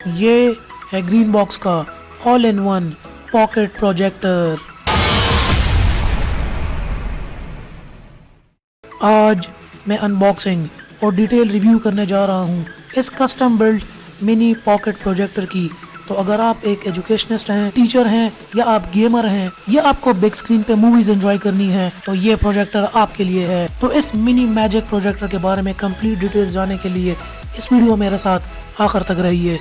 ये है green box का all in one pocket projector. आज मैं अनबॉक्सिंग और डिटेल रिव्यू करने जा रहा हूँ इस custom build mini pocket projector की। तो अगर आप एक एजुकेशनिस्ट हैं, टीचर हैं या आप गेमर हैं या आपको बिग स्क्रीन पे मूवीज एंजॉय करनी है तो ये प्रोजेक्टर आपके लिए है। तो इस मिनी मैजिक प्रोजेक्टर के बारे में कंप्लीट डिटेल्स जानने के लिए इस वीडियो मेरे साथ आखिर तक रहिए।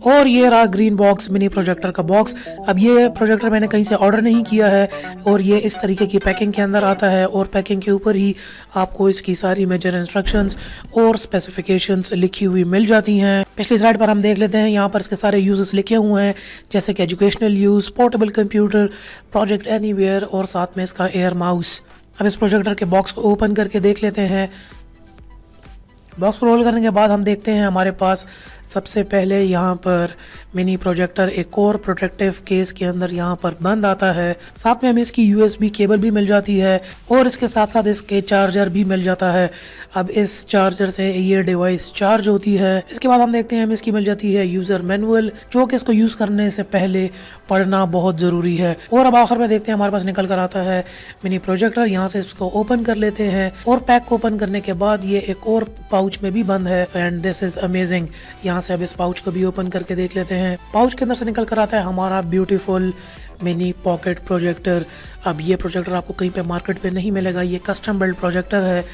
और ये रहा ग्रीन बॉक्स मिनी प्रोजेक्टर का बॉक्स। अब ये प्रोजेक्टर मैंने कहीं से ऑर्डर नहीं किया है और ये इस तरीके की पैकिंग के अंदर आता है और पैकिंग के ऊपर ही आपको इसकी सारी मेजर इंस्ट्रक्शंस और स्पेसिफिकेशंस लिखी हुई मिल जाती हैं। पिछली स्लाइड पर हम देख लेते हैं, यहाँ पर इसके सारे यूजेस लिखे हुए हैं जैसे कि educational use, portable computer, project anywhere और साथ में इसका एयर माउस। अब इस प्रोजेक्टर के बॉक्स को ओपन करके देख लेते हैं। बॉक्स को रोल करने के बाद हम देखते हैं हमारे पास सबसे पहले यहाँ पर मिनी प्रोजेक्टर एक और प्रोटेक्टिव केस के अंदर यहाँ पर बंद आता है। साथ में हमें इसकी यूएसबी केबल भी मिल जाती है और इसके साथ साथ इसके चार्जर भी मिल जाता है। अब इस चार्जर से ये डिवाइस चार्ज होती है। इसके बाद हम देखते हैं हमें इसकी मिल जाती है यूज़र मैनुअल, जो कि इसको यूज़ करने से पहले पढ़ना बहुत ज़रूरी है। और अब आखिर में देखते हैं हमारे पास निकल कर आता है मिनी प्रोजेक्टर। यहाँ से इसको ओपन कर लेते हैं और पैक को ओपन करने के बाद ये एक और पाउच में भी बंद है एंड दिस इज अमेजिंग। यहाँ से अब इस पाउच को भी ओपन करके देख लेते हैं। पाउच के अंदर से निकल कर आता है हमारा ब्यूटीफुल मिनी पॉकेट प्रोजेक्टर। अब ये प्रोजेक्टर आपको कहीं पे मार्केट पे नहीं मिलेगा, ये कस्टम बिल्ड प्रोजेक्टर है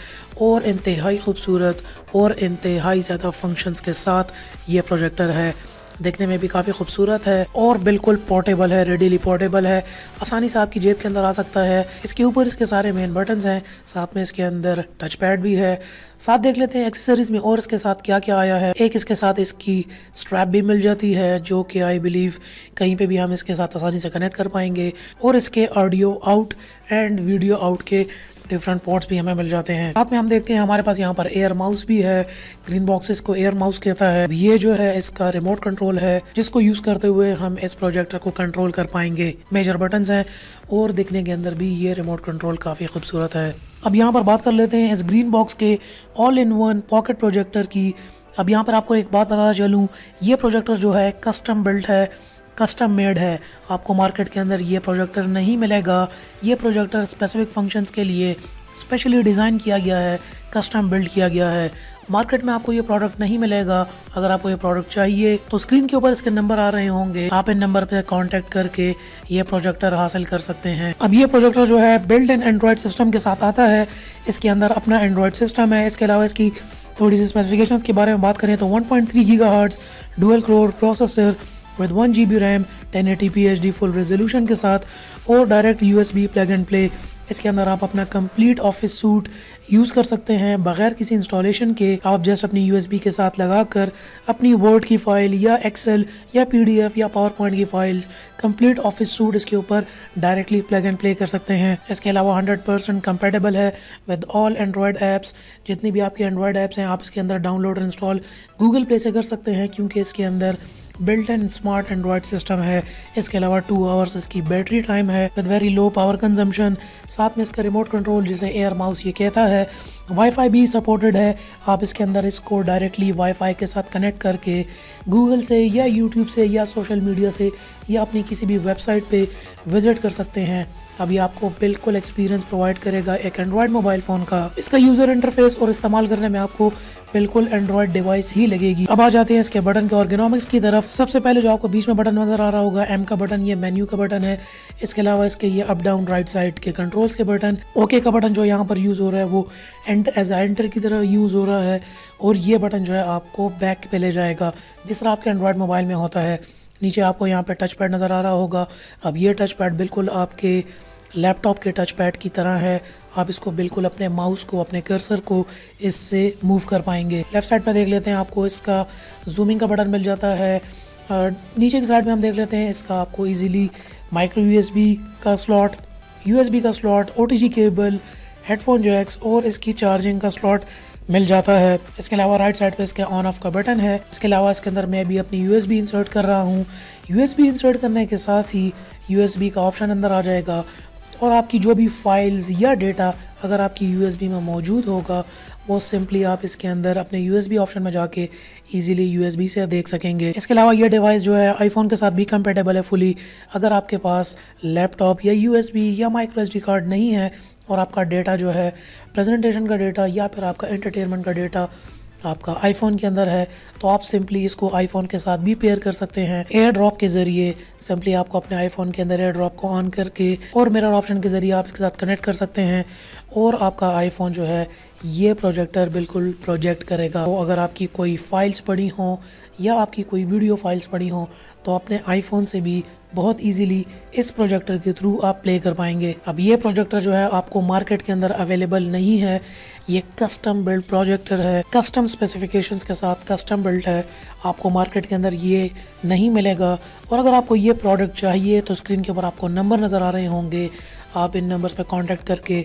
और इंतहाई खूबसूरत और इंतहाई ज़्यादा फंक्शंस के साथ ये प्रोजेक्टर है। देखने में भी काफ़ी खूबसूरत है और बिल्कुल पोर्टेबल है, रेडीली पोर्टेबल है, आसानी से आपकी जेब के अंदर आ सकता है। इसके ऊपर इसके सारे मेन बटन्स हैं, साथ में इसके अंदर टच पैड भी है। साथ देख लेते हैं एक्सेसरीज में और इसके साथ क्या क्या आया है। एक इसके साथ इसकी स्ट्रैप भी मिल जाती है जो कि आई बिलीव कहीं पे भी हम इसके साथ आसानी से कनेक्ट कर पाएंगे और इसके audio out and video out के डिफरेंट पोर्ट्स भी हमें मिल जाते हैं। साथ में हम देखते हैं हमारे पास यहाँ पर एयर माउस भी है। ग्रीन बॉक्सेस को एयर माउस कहता है। ये जो है इसका रिमोट कंट्रोल है जिसको यूज करते हुए हम इस प्रोजेक्टर को कंट्रोल कर पाएंगे। मेजर बटन्स हैं और दिखने के अंदर भी ये रिमोट कंट्रोल काफी खूबसूरत है। अब यहाँ पर बात कर लेते हैं इस ग्रीन बॉक्स के all in one pocket projector की। अब यहाँ पर आपको एक बात बताना चलूँ, ये प्रोजेक्टर जो है कस्टम बिल्ड है, कस्टम मेड है। आपको मार्केट के अंदर ये प्रोजेक्टर नहीं मिलेगा। ये प्रोजेक्टर स्पेसिफिक फंक्शंस के लिए स्पेशली डिज़ाइन किया गया है, कस्टम बिल्ड किया गया है। मार्केट में आपको ये प्रोडक्ट नहीं मिलेगा। अगर आपको ये प्रोडक्ट चाहिए तो स्क्रीन के ऊपर इसके नंबर आ रहे होंगे, आप इन नंबर पे कांटेक्ट करके ये प्रोजेक्टर हासिल कर सकते हैं। अब ये प्रोजेक्टर जो है बिल्ड इन एंड्रॉयड सिस्टम के साथ आता है। इसके अंदर अपना एंड्रॉयड सिस्टम है। इसके अलावा इसकी थोड़ी सी स्पेसिफिकेशंस के बारे में बात करें तो 1.3 gigahertz dual core processor with 1 GB RAM, 1080p HD full resolution के साथ और direct USB plug and play. इसके अंदर आप अपना कंप्लीट ऑफिस सूट यूज़ कर सकते हैं बगैर किसी इंस्टॉलेशन के। आप जस्ट अपनी USB के साथ लगाकर अपनी वर्ड की फ़ाइल या एक्सेल या PDF या पावर पॉइंट की फाइल्स कंप्लीट ऑफिस सूट इसके ऊपर डायरेक्टली प्लग एंड प्ले कर सकते हैं। इसके अलावा 100% कंपेटेबल है विद ऑल एंड्रॉयड ऐप्स। जितनी भी आपकी एंड्रॉयड ऐप्स हैं आप इसके अंदर डाउनलोड और इंस्टॉल गूगल प्ले से कर सकते हैं क्योंकि इसके अंदर built in smart Android system है। इसके अलावा 2 आवर्स इसकी बैटरी टाइम है with very low power consumption. साथ में इसका रिमोट कंट्रोल जिसे एयर माउस ये कहता है, वाईफाई भी सपोर्टेड है। आप इसके अंदर इसको डायरेक्टली वाईफाई के साथ कनेक्ट करके गूगल से या यूट्यूब से या सोशल मीडिया से या अपनी किसी भी वेबसाइट पे विजिट कर सकते हैं। अभी आपको बिल्कुल एक्सपीरियंस प्रोवाइड करेगा एक एंड्रॉयड मोबाइल फ़ोन का। इसका यूज़र इंटरफेस और इस्तेमाल करने में आपको बिल्कुल एंड्रॉयड डिवाइस ही लगेगी। अब आ जाते हैं इसके बटन के ऑर्गेनोमिक्स की तरफ। सबसे पहले जो आपको बीच में बटन नज़र आ रहा होगा M का बटन, ये मेन्यू का बटन है। इसके अलावा इसके ये अप डाउन राइट साइड के कंट्रोल्स के बटन। ओके का बटन जो यहाँ पर यूज़ हो रहा है वो एज एंटर की तरह यूज़ हो रहा है और ये बटन जो है आपको बैक पे ले जाएगा जिस तरह आपके एंड्रॉयड मोबाइल में होता है। नीचे आपको यहाँ पे टच पैड नज़र आ रहा होगा। अब ये टच पैड बिल्कुल आपके लैपटॉप के टच पैड की तरह है। आप इसको बिल्कुल अपने माउस को, अपने कर्सर को इससे मूव कर पाएंगे। लेफ़्ट साइड पर देख लेते हैं आपको इसका जूमिंग का बटन मिल जाता है। नीचे की साइड में हम देख लेते हैं इसका आपको इजीली माइक्रो USB का स्लॉट, USB का slot, OTG cable, headphone jacks और इसकी चार्जिंग का स्लॉट मिल जाता है। इसके अलावा राइट साइड पे इसके ऑन ऑफ का बटन है। इसके अलावा इसके अंदर मैं भी अपनी USB इंसर्ट कर रहा हूँ। USB इंसर्ट करने के साथ ही USB का ऑप्शन अंदर आ जाएगा और आपकी जो भी फाइल्स या डेटा अगर आपकी यूएसबी में मौजूद होगा वो सिंपली आप इसके अंदर अपने यूएसबी ऑप्शन में जाके इजीली यूएसबी से देख सकेंगे। इसके अलावा ये डिवाइस जो है आईफोन के साथ भी कंपेटेबल है फुली। अगर आपके पास लैपटॉप या यूएसबी या माइक्रो एसडी कार्ड नहीं है और आपका डेटा जो है प्रेजेंटेशन का डेटा या फिर आपका एंटरटेनमेंट का डेटा आपका आईफोन के अंदर है तो आप सिंपली इसको आईफोन के साथ भी पेयर कर सकते हैं। एयर ड्रॉप के ज़रिए सिंपली आपको अपने आईफोन के अंदर एयर ड्रॉप को ऑन करके और मिरर ऑप्शन के ज़रिए आप इसके साथ कनेक्ट कर सकते हैं और आपका आईफोन जो है ये प्रोजेक्टर बिल्कुल प्रोजेक्ट करेगा। तो अगर आपकी कोई फाइल्स पड़ी हों या आपकी कोई वीडियो फाइल्स पड़ी हों तो अपने आईफोन से भी बहुत इजीली इस प्रोजेक्टर के थ्रू आप प्ले कर पाएंगे। अब ये प्रोजेक्टर जो है आपको मार्केट के अंदर अवेलेबल नहीं है। ये कस्टम बिल्ड प्रोजेक्टर है, कस्टम स्पेसिफिकेशंस के साथ कस्टम बिल्ड है। आपको मार्केट के अंदर ये नहीं मिलेगा। और अगर आपको ये प्रोडक्ट चाहिए तो स्क्रीन के ऊपर आपको नंबर नज़र आ रहे होंगे, आप इन नंबर्स पे कांटेक्ट करके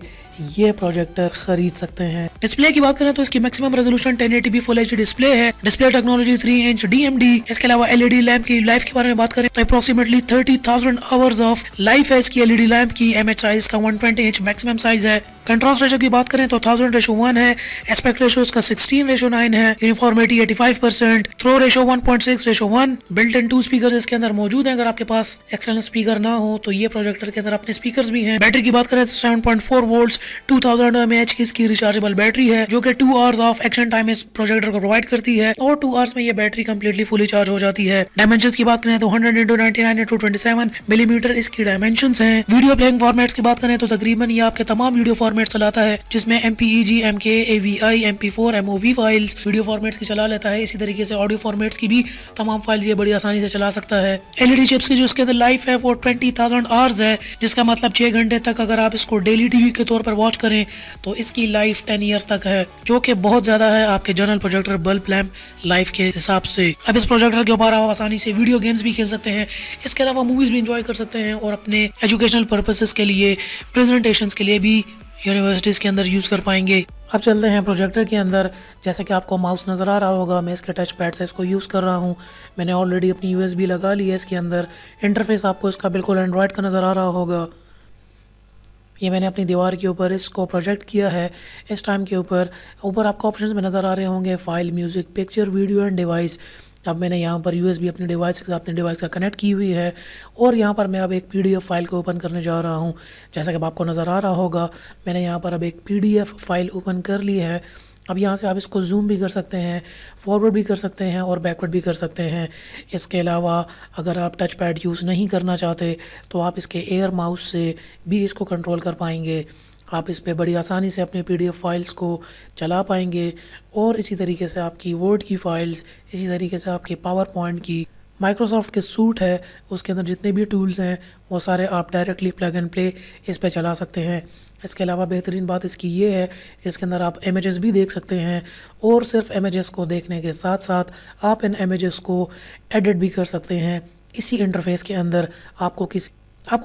ये प्रोजेक्टर खरीद सकते हैं। डिस्प्ले की बात करें तो इसकी maximum resolution 1080p full HD display है। Display technology 3 inch DMD। इसके अलावा एलईडी लैंप की लाइफ के बारे में बात करें तो अप्रोक्सीमेटली 30,000 आवर्स ऑफ लाइफ है इसकी एलईडी लैंप की। एमएच साइज का 120 इंच मैक्सिमम साइज है। कंट्रास्ट रेशो की बात करें तो 1000:1 है। एस्पेक्ट रेशो इसका 16:9 है। Uniformity 85%। Throw ratio 1.6:1। Built in 2 speaker इसके अंदर मौजूद है। अगर आपके पास एक्सटर्नल स्पीकर ना हो तो ये प्रोजेक्टर के अंदर अपने स्पीकर्स भी हैं। बैटरी की बात करें तो 7.4 वोल्ट्स 2000 mAh की इसकी रिचार्जेबल बैटरी है जो कि 2 आवर्स ऑफ एक्शन टाइम इस प्रोजेक्टर को प्रोवाइड करती है और 2 आवर्स में ये बैटरी कंप्लीटली फुली चार्ज हो जाती है। डायमेंशंस की बात करें तो 100x99x27 मिलीमीटर इसकी डायमेंशंस हैं। वीडियो प्लेइंग फॉर्मेट्स की बात करें तो तकरीबन ये आपके तमाम वीडियो फॉर्मेट चलाता है जिसमें MPEG, MK, AVI, MP4, MOV files video formats की चला लेता है। इसी तरीके से ऑडियो फॉर्मेट्स की भी तमाम फाइल्स ये बड़ी आसानी से चला सकता है। एलईडी चिप्स की जो इसके अंदर लाइफ है वो 20,000 आवर्स है जिसका मतलब 6 घंटे तक अगर आप इसको डेली टीवी के तौर पर वॉच करें तो इसकी लाइफ 10 ईयर्स तक है जो कि बहुत ज्यादा है आपके general projector bulb lamp life के हिसाब से। अब इस प्रोजेक्टर के ऊपर आप आसानी से वीडियो गेम्स भी खेल सकते हैं। इसके अलावा मूवीज भी इंजॉय कर सकते हैं और अपने एजुकेशनल पर्पसेस के लिए प्रेजेंटेशंस के लिए भी यूनिवर्सिटीज़ के अंदर यूज़ कर पाएंगे। अब चलते हैं प्रोजेक्टर के अंदर। जैसे कि आपको माउस नज़र आ रहा होगा, मैं इसके टच पैड से इसको यूज़ कर रहा हूँ। मैंने ऑलरेडी अपनी USB लगा ली है इसके अंदर। इंटरफेस आपको इसका बिल्कुल एंड्रॉयड का नज़र आ रहा होगा। ये मैंने अपनी दीवार के ऊपर इसको प्रोजेक्ट किया है। इस टाइम के ऊपर आपको ऑप्शंस में नज़र आ रहे होंगे file, music, picture, video and device. अब मैंने यहाँ पर USB अपने डिवाइस के साथ अपने डिवाइस का कनेक्ट की हुई है और यहाँ पर मैं अब एक PDF फाइल को ओपन करने जा रहा हूँ। जैसा कि आपको नज़र आ रहा होगा, मैंने यहाँ पर अब एक PDF फाइल ओपन कर ली है। अब यहाँ से आप इसको जूम भी कर सकते हैं, फॉरवर्ड भी कर सकते हैं और बैकवर्ड भी कर सकते हैं। इसके अलावा अगर आप टच पैड यूज़ नहीं करना चाहते तो आप इसके एयर माउस से भी इसको कंट्रोल कर पाएंगे। आप इस पे बड़ी आसानी से अपने PDF फाइल्स को चला पाएंगे और इसी तरीके से आपकी वर्ड की फ़ाइल्स, इसी तरीके से आपके पावर पॉइंट की, माइक्रोसॉफ्ट के सूट है उसके अंदर जितने भी टूल्स हैं वो सारे आप डायरेक्टली प्लग एंड प्ले इस पे चला सकते हैं। इसके अलावा बेहतरीन बात इसकी ये है कि इसके अंदर आप इमेजेस भी देख सकते हैं और सिर्फ इमेजेस को देखने के साथ साथ आप इन इमेजेस को एडिट भी कर सकते हैं। इसी इंटरफेस के अंदर आपको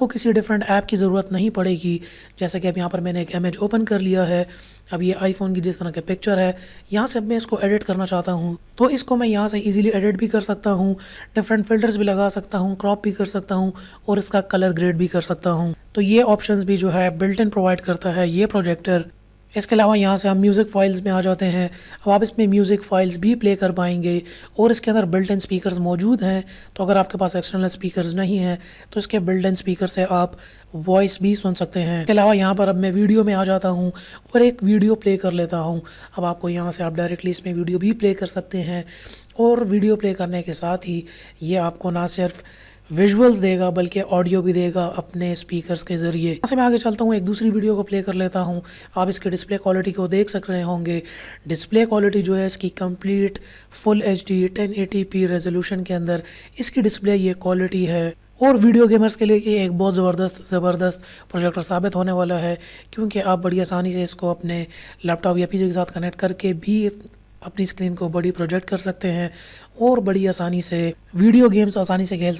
किसी डिफरेंट ऐप की ज़रूरत नहीं पड़ेगी। जैसे कि अब यहाँ पर मैंने एक इमेज ओपन कर लिया है। अब ये आईफोन की जिस तरह के पिक्चर है, यहाँ से अब मैं इसको एडिट करना चाहता हूँ तो इसको मैं यहाँ से इजीली एडिट भी कर सकता हूँ, डिफरेंट फिल्टर्स भी लगा सकता हूँ, क्रॉप भी कर सकता हूँ और इसका कलर ग्रेड भी कर सकता हूँ। तो ये ऑप्शंस भी जो है बिल्ट इन प्रोवाइड करता है ये प्रोजेक्टर। इसके अलावा यहाँ से हम म्यूज़िक फाइल्स में आ जाते हैं। अब आप इसमें म्यूज़िक फाइल्स भी प्ले कर पाएंगे और इसके अंदर बिल्ट इन स्पीकर्स मौजूद हैं। तो अगर आपके पास एक्सटर्नल स्पीकर्स नहीं हैं तो इसके बिल्ट इन स्पीकर से आप वॉइस भी सुन सकते हैं। इसके अलावा यहाँ पर अब मैं वीडियो में आ जाता हूँ और एक वीडियो प्ले कर लेता हूँ। अब आपको यहाँ से आप डायरेक्टली इसमें वीडियो भी प्ले कर सकते हैं और वीडियो प्ले करने के साथ ही ये आपको ना सिर्फ विजुअल्स देगा बल्कि ऑडियो भी देगा अपने स्पीकर्स के ज़रिए। यहाँ से मैं आगे चलता हूँ, एक दूसरी वीडियो को प्ले कर लेता हूँ। आप इसके डिस्प्ले क्वालिटी को देख सक रहे होंगे। डिस्प्ले क्वालिटी जो है इसकी complete full HD 1080p resolution के अंदर इसकी डिस्प्ले ये क्वालिटी है और वीडियो गेमर्स के लिए ये एक बहुत ज़बरदस्त प्रोजेक्टर साबित होने वाला है क्योंकि आप बड़ी आसानी से इसको अपने लैपटॉप या PC के साथ कनेक्ट करके भी अपनी स्क्रीन को बड़ी प्रोजेक्ट कर सकते हैं और बड़ी आसानी से वीडियो गेम्स आसानी से खेल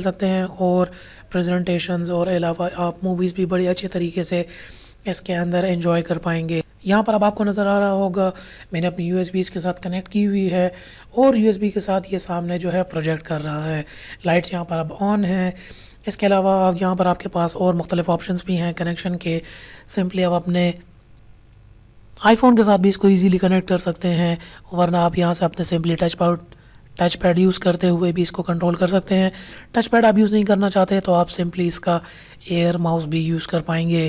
सकते हैं और प्रेजेंटेशंस और अलावा आप मूवीज़ भी बड़ी अच्छे तरीके से इसके अंदर एंजॉय कर पाएंगे। यहाँ पर अब आपको नज़र आ रहा होगा मैंने अपनी USB इसके साथ कनेक्ट की हुई है और USB के साथ ये सामने जो है प्रोजेक्ट कर रहा है। लाइट्स यहाँ पर अब ऑन है इसके अलावा यहाँ पर आपके पास और मुख्तलिफ ऑप्शंस भी हैं कनेक्शन के। सिंपली आप अपने आईफोन के साथ भी इसको इजीली कनेक्ट कर सकते हैं, वरना आप यहाँ से अपने सिंपली टच पैड यूज़ करते हुए भी इसको कंट्रोल कर सकते हैं। टच पैड आप यूज़ नहीं करना चाहते तो आप सिंपली इसका एयर माउस भी यूज़ कर पाएंगे।